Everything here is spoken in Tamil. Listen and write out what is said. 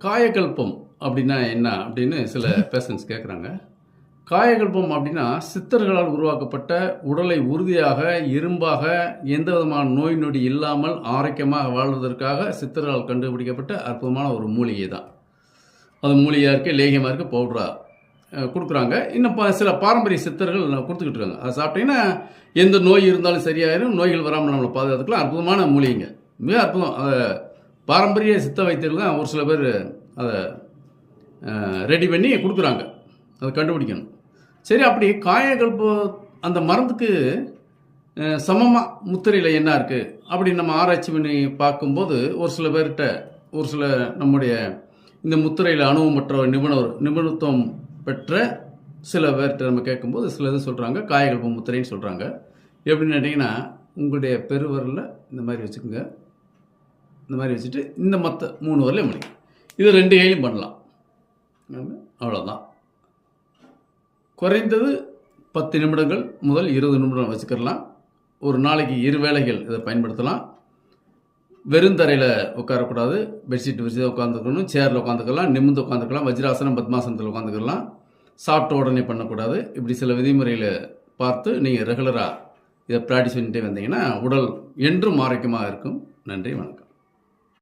காயகல்பம் அப்படின்னா என்ன அப்படின்னு சில பேஷண்ட்ஸ் கேட்குறாங்க. காயகல்பம் அப்படின்னா சித்தர்களால் உருவாக்கப்பட்ட உடலை உறுதியாக, இரும்பாக, எந்த விதமான நோய் நொடி இல்லாமல் ஆரோக்கியமாக வாழ்வதற்காக சித்தர்களால் கண்டுபிடிக்கப்பட்ட அற்புதமான ஒரு மூலிகை தான். அது மூலிகையாக இருக்குது, லேகியமாக இருக்குது, பவுடராக கொடுக்குறாங்க. இன்னும் சில பாரம்பரிய சித்தர்கள் கொடுத்துக்கிட்டு இருக்காங்க. அதை சாப்பிட்டீங்கன்னா எந்த நோய் இருந்தாலும் சரியாயிரும், நோய்கள் வராமல் நம்மளை பாதுகாத்துக்கலாம். அற்புதமான மூலிகைங்க, மிக அற்புதம். அதை பாரம்பரிய சித்த வைத்தியர்கள் தான் ஒரு சில பேர் அதை ரெடி பண்ணி கொடுக்குறாங்க. அதை கண்டுபிடிக்கணும். சரி, அப்படி காயகல்ப அந்த மருந்துக்கு சமமாக முத்திரையில் என்ன இருக்குது அப்படின்னு நம்ம ஆராய்ச்சி பண்ணி பார்க்கும்போது ஒரு சில பேர்கிட்ட, ஒரு சில நம்முடைய இந்த முத்திரையில் அனுபவமற்ற நிபுணத்துவம் பெற்ற சில பேர்கிட்ட நம்ம கேட்கும்போது சில இது சொல்கிறாங்க, காயகல்ப முத்திரைன்னு சொல்கிறாங்க. எப்படின்னு கேட்டிங்கன்னா, உங்களுடைய பெருவரில் இந்த மாதிரி வச்சுக்கோங்க. இந்த மாதிரி வச்சுட்டு இந்த மற்ற 3 வரலையும் முடியும். இது 2 கையிலும் பண்ணலாம். அவ்வளோதான். குறைந்தது 10 நிமிடங்கள் முதல் 20 நிமிடம் வச்சுக்கலாம். ஒரு நாளைக்கு 2 வேளைகள் இதை பயன்படுத்தலாம். வெறுந்தரையில் உட்காரக்கூடாது. பெட்ஷீட் விரிச்சு உட்காந்துக்கணும். சேரில் உட்காந்துக்கலாம், நிமிர்ந்து உட்காந்துக்கலாம், வஜ்ராசனம் பத்மாசனத்தில் உட்காந்துக்கலாம். சாப்பிட்ட உடனே பண்ணக்கூடாது. இப்படி சில விதிமுறைகளை பார்த்து நீங்கள் ரெகுலராக இதை ப்ராக்டிஸ் பண்ணிட்டே வந்தீங்கன்னா உடல் என்றும் ஆரோக்கியமாக இருக்கும். நன்றி, வணக்கம்.